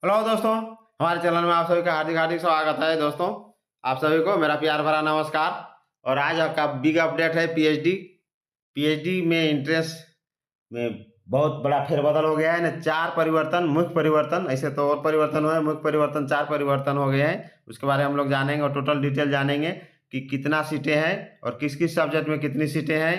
Hello दोस्तों, हमारे channel में आप सभी का हार्दिक हार्दिक स्वागत है। दोस्तों, आप सभी को मेरा प्यार भरा नमस्कार। और आज आपका बिग अपडेट है पीएचडी। पीएचडी में इंट्रेंस में बहुत बड़ा फेरबदल हो गया है ना। 4 परिवर्तन, मुख्य परिवर्तन, ऐसे तो और परिवर्तन हुए, मुख्य परिवर्तन 4 परिवर्तन हो गए हैं। उसके बारे में हम लोग जानेंगे और टोटल डिटेल जानेंगे कि कितना सीटें हैं और किस किस सब्जेक्ट में कितनी सीटें हैं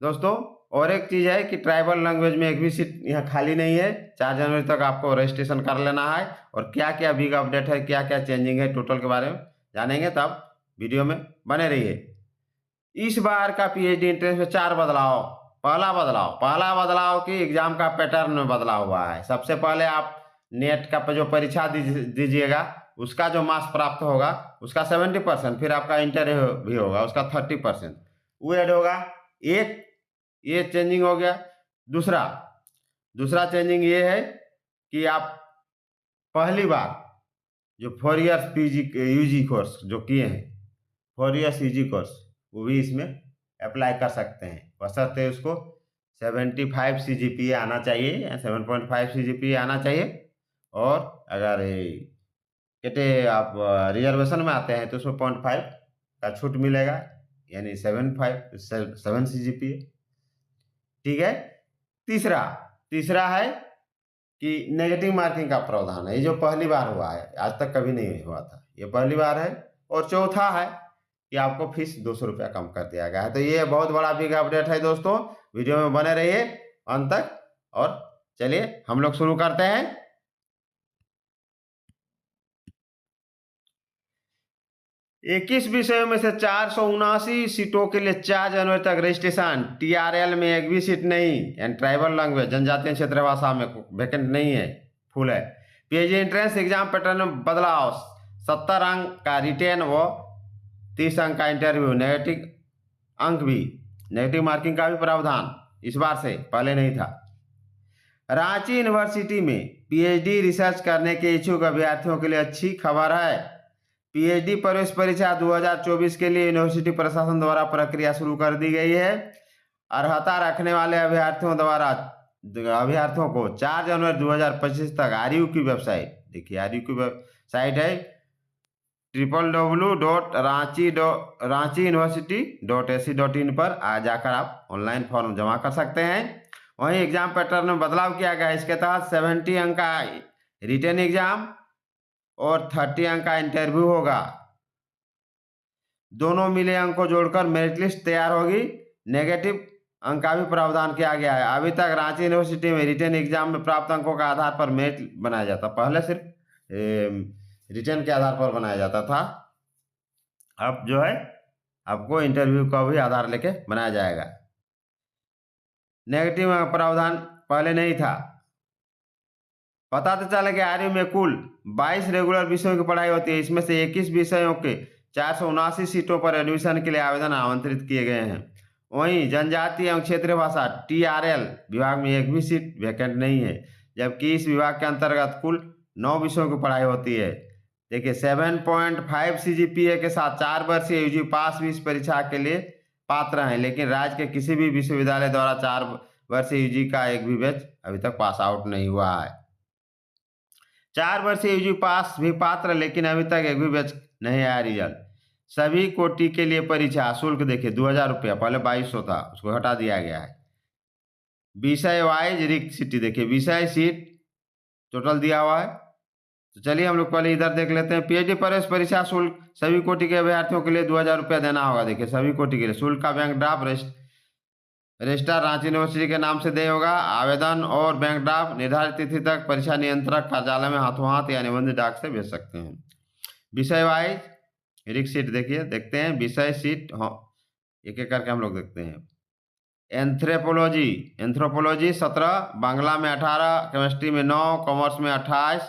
दोस्तों। और एक चीज़ है कि ट्राइबल लैंग्वेज में एक भी सीट यहाँ खाली नहीं है। 4 जनवरी तक आपको रजिस्ट्रेशन कर लेना है। और क्या क्या बिग अपडेट है, क्या क्या चेंजिंग है, टोटल के बारे में जानेंगे, तब वीडियो में बने रहिए। इस बार का पीएचडी एंट्रेंस में 4 बदलाव। पहला बदलाव कि एग्जाम का पैटर्न में बदलाव हुआ है। सबसे पहले आप नेट का जो परीक्षा दीजिएगा उसका जो मार्क्स प्राप्त होगा उसका 70%, फिर आपका इंटरव्यू भी होगा उसका 30% वो ऐड होगा। एक ये चेंजिंग हो गया। दूसरा दूसरा चेंजिंग ये है कि आप पहली बार जो 4 इयर्स पीजी यूजी कोर्स जो किए हैं, 4 इयर्स यूजी कोर्स, वो भी इसमें अप्लाई कर सकते हैं। बशर्ते उसको 75 सीजीपीए आना चाहिए या 7.5 सीजीपीए आना चाहिए। और अगर कहते आप रिजर्वेशन में आते हैं तो उसमें 0.5 का छूट मिलेगा, यानी 7 सीजीपीए। ठीक है। तीसरा तीसरा है कि नेगेटिव मार्किंग का प्रावधान है। ये जो पहली बार हुआ है, आज तक कभी नहीं हुआ था, ये पहली बार है। और चौथा है कि आपको फीस 200 रुपया कम कर दिया गया है। तो ये बहुत बड़ा बिग अपडेट है दोस्तों। वीडियो में बने रहिए अंत तक। और चलिए हम लोग शुरू करते हैं। 21 विषयों में से 479 सीटों के लिए 4 जनवरी तक रजिस्ट्रेशन। टीआरएल में एक भी सीट नहीं, एंड ट्राइबल लैंग्वेज जनजातीय क्षेत्रीय भाषा में वैकेंट नहीं है, फुल है। पीएचडी एंट्रेंस एग्जाम पैटर्न में बदलाव। 70 अंक का रिटेन व 30 अंक का इंटरव्यू। नेगेटिव अंक भी, नेगेटिव मार्किंग का भी प्रावधान इस बार से, पहले नहीं था। रांची यूनिवर्सिटी में पीएचडी रिसर्च करने के इच्छुक अभ्यर्थियों के लिए अच्छी खबर है। पीएचडी प्रवेश परीक्षा 2024 के लिए यूनिवर्सिटी प्रशासन द्वारा प्रक्रिया शुरू कर दी गई है। अर्हता रखने वाले अभ्यर्थियों को 4 जनवरी 2025 तक आरयू की वेबसाइट, देखिए आरयू की वेबसाइट है www.ranchi university.ac.in पर जाकर आप ऑनलाइन फॉर्म जमा कर सकते हैं। वहीं एग्जाम पैटर्न में बदलाव किया गया है। इसके तहत 70 अंक का रिटन एग्जाम और 30 अंक का इंटरव्यू होगा। दोनों मिले अंक को जोड़कर मेरिट लिस्ट तैयार होगी। नेगेटिव अंक का भी प्रावधान किया गया है। अभी तक रांची यूनिवर्सिटी में रिटन एग्जाम में प्राप्त अंकों के आधार पर मेरिट बनाया जाता, पहले सिर्फ रिटन के आधार पर बनाया जाता था। अब जो है आपको इंटरव्यू का भी आधार लेके बनाया जाएगा। नेगेटिव प्रावधान पहले नहीं था। पता तो चला कि आरयू में कुल 22 रेगुलर विषयों की पढ़ाई होती है। इसमें से 21 विषयों के 479 सीटों पर एडमिशन के लिए आवेदन आमंत्रित किए गए हैं। वहीं जनजातीय एवं क्षेत्रीय भाषा टीआरएल विभाग में एक भी सीट वैकेंट नहीं है, जबकि इस विभाग के अंतर्गत कुल 9 विषयों की पढ़ाई होती है। देखिए 7.5 सीजीपीए के साथ 4 वर्षीय यूजी पास भी इस परीक्षा के लिए पात्र हैं, लेकिन राज्य के किसी भी विश्वविद्यालय द्वारा 4 वर्षीय यूजी का एक भी बैच अभी तक पास आउट नहीं हुआ है। 4 वर्षीय यूजी पास भी पात्र, लेकिन अभी तक एक भी बैच नहीं आया रिजल्ट। सभी कोटि के लिए परीक्षा शुल्क देखिए 2000 रुपया, पहले 2200 था, उसको हटा दिया गया है। विषय वाइज रिक्त सीट देखिए, विषय सीट टोटल दिया हुआ है। तो चलिए हम लोग पहले इधर देख लेते हैं। पीएचडी प्रवेश परीक्षा शुल्क सभी कोटि के अभ्यर्थियों के लिए 2000 रुपया देना होगा। देखिए सभी कोटि के लिए शुल्क का bank draft registrar Ranchi university के नाम से दे होगा। आवेदन और बैंक ड्राफ्ट निर्धारित तिथि तक परीक्षा नियंत्रक कार्यालय में हाथों हाथ या निबंधित डाक से भेज सकते हैं। विषय वाइज रिक्त सीट देखिए, देखते हैं विषय सीट, हाँ एक एक करके हम लोग देखते हैं। एंथ्रोपोलॉजी 17, बांग्ला में 18, केमिस्ट्री में 9, कॉमर्स में 28,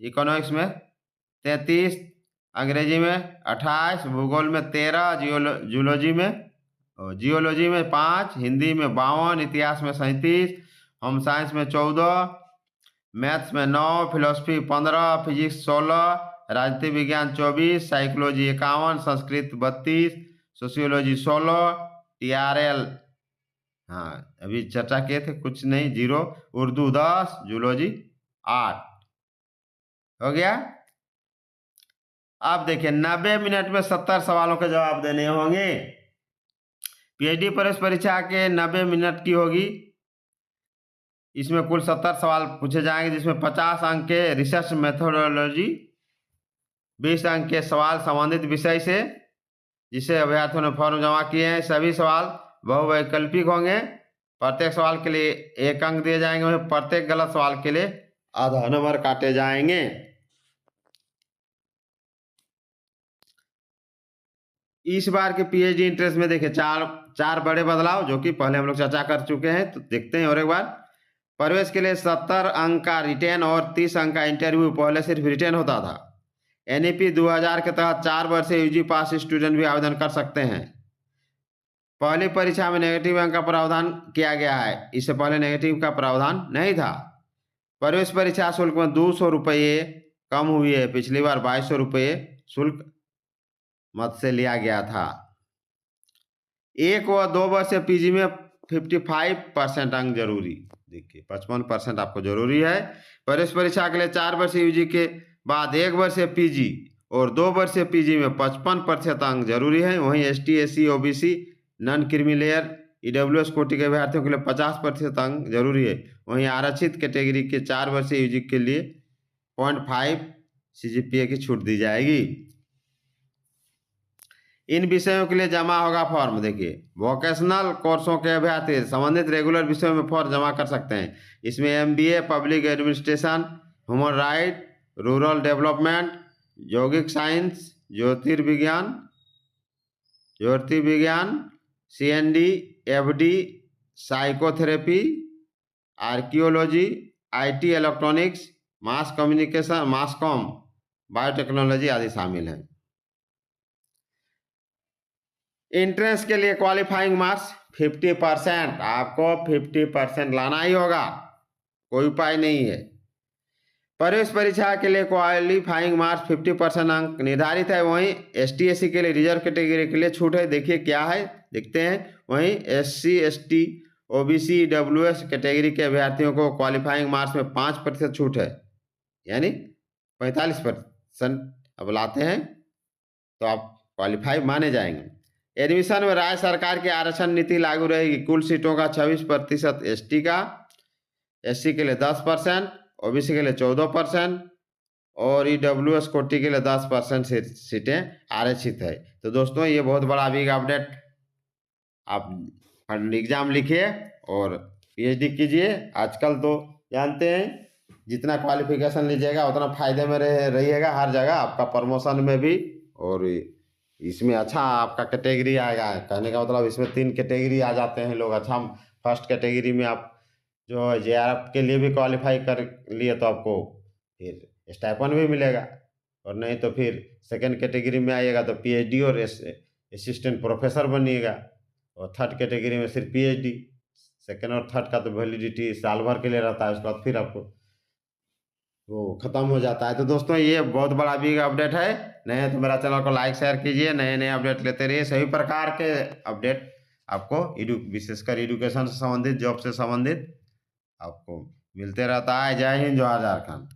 इकोनॉमिक्स में 33, अंग्रेजी में 28, भूगोल में 13, जियोलॉजी में 5, हिंदी में 52, इतिहास में 37, होम साइंस में 14, मैथ्स में 9, फिलोसफी 15, फिजिक्स 16, राजनीति विज्ञान 24, साइकोलॉजी 51, संस्कृत 32, सोशियोलॉजी 16, टीआरएल हाँ अभी चर्चा किए थे कुछ नहीं 0, उर्दू 10, जूलॉजी 8। हो गया। अब देखिए 90 मिनट में 70 सवालों के जवाब देने होंगे। पीएचडी प्रवेश परीक्षा के 90 मिनट की होगी। इसमें कुल 70 सवाल पूछे जाएंगे, जिसमें 50 अंक के रिसर्च मेथोडोलॉजी, 20 अंक के सवाल संबंधित विषय से जिसे अभ्यर्थियों ने फॉर्म जमा किए हैं। सभी सवाल बहुवैकल्पिक होंगे। प्रत्येक सवाल के लिए 1 अंक दिए जाएंगे। वहीं प्रत्येक गलत सवाल के लिए आधा नंबर काटे जाएंगे। इस बार के पीएचडी इंट्रेंस में देखिए चार बड़े बदलाव, जो कि पहले हम लोग चर्चा कर चुके हैं, तो देखते हैं और एक बार। प्रवेश के लिए 70 अंक का रिटेन और 30 अंक का इंटरव्यू पहले सिर्फ रिटेन होता था। एनईपी 2000 के तहत 4 वर्षीय यूजी पास स्टूडेंट भी आवेदन कर सकते हैं। पहली परीक्षा में नेगेटिव अंक का प्रावधान किया गया है, इससे पहले नेगेटिव का प्रावधान नहीं था। प्रवेश परीक्षा शुल्क में 200 रुपये कम हुई है। पिछली बार 2200 रुपये शुल्क मत से लिया गया था। 1 व 2 वर्ष से पीजी में 55% अंक जरूरी। देखिए 55% आपको जरूरी है। प्रवेश परीक्षा के लिए 4 वर्ष यूजी के बाद 1 वर्ष से पीजी और 2 वर्ष से पीजी में 55% अंक जरूरी है। वहीं ST, SC, OBC, non creamy layer, EWS कोटि के अभ्यर्थियों के लिए 50% अंक जरूरी है। वहीं आरक्षित कैटेगरी के 4 वर्षीय यूजी के लिए 0.5 सीजीपीए की छूट दी जाएगी। इन विषयों के लिए जमा होगा फॉर्म। देखिए वोकेशनल कोर्सों के अभ्यर्थी संबंधित रेगुलर विषयों में फॉर्म जमा कर सकते हैं। इसमें MBA, public administration, human right, rural development, यौगिक साइंस, ज्योतिर्विज्ञान, CND, FD, psychotherapy, archaeology, IT, electronics, mass communication, mass com, biotechnology आदि शामिल हैं। एंट्रेंस के लिए क्वालिफाइंग मार्क्स 50%, आपको 50% लाना ही होगा, कोई उपाय नहीं है। प्रवेश परीक्षा के लिए क्वालिफाइंग मार्क्स 50% अंक निर्धारित है। वहीं एसटी, एससी के लिए रिजर्व कैटेगरी के लिए छूट है। देखिए क्या है, देखते हैं। वहीं SC, ST, OBC, WS category के अभ्यर्थियों को क्वालिफाइंग मार्क्स में 5% छूट है, यानी 45% अब लाते हैं तो आप क्वालिफाई माने जाएंगे। एडमिशन में राज्य सरकार की आरक्षण नीति लागू रहेगी। कुल सीटों का 26% एसटी का, एससी के लिए 10%, ओबीसी के लिए 14% और ईडब्ल्यूएस कोटि के लिए 10% सीटें आरक्षित है। तो दोस्तों ये बहुत बड़ा बिग अपडेट। आप एग्जाम लिखिए और पीएचडी कीजिए। आजकल तो जानते हैं जितना क्वालिफिकेशन लीजिएगा उतना फायदे में रहिएगा हर जगह, आपका प्रमोशन में भी, और इसमें अच्छा आपका कैटेगरी आएगा। कहने का मतलब इसमें 3 कैटेगरी आ जाते हैं लोग। अच्छा फर्स्ट कैटेगरी में आप जो जेआरएफ के लिए भी क्वालिफाई कर लिए तो आपको फिर स्टाइपेंड भी मिलेगा, और नहीं तो फिर सेकंड कैटेगरी में आइएगा तो पीएचडी और असिस्टेंट प्रोफेसर बनिएगा, और थर्ड कैटेगरी में सिर्फ पीएचडी। सेकंड और थर्ड का तो वैलिडिटी साल भर के लिए रहता है, उसके बाद फिर आपको वो ख़त्म हो जाता है। तो दोस्तों ये बहुत बड़ा बिग अपडेट है। नए हैं तो मेरा चैनल को लाइक शेयर कीजिए, नए नए अपडेट लेते रहिए। सभी प्रकार के अपडेट आपको विशेषकर एजुकेशन से संबंधित, जॉब से संबंधित आपको मिलते रहता है। जय हिंद, जवाहर झारखंड।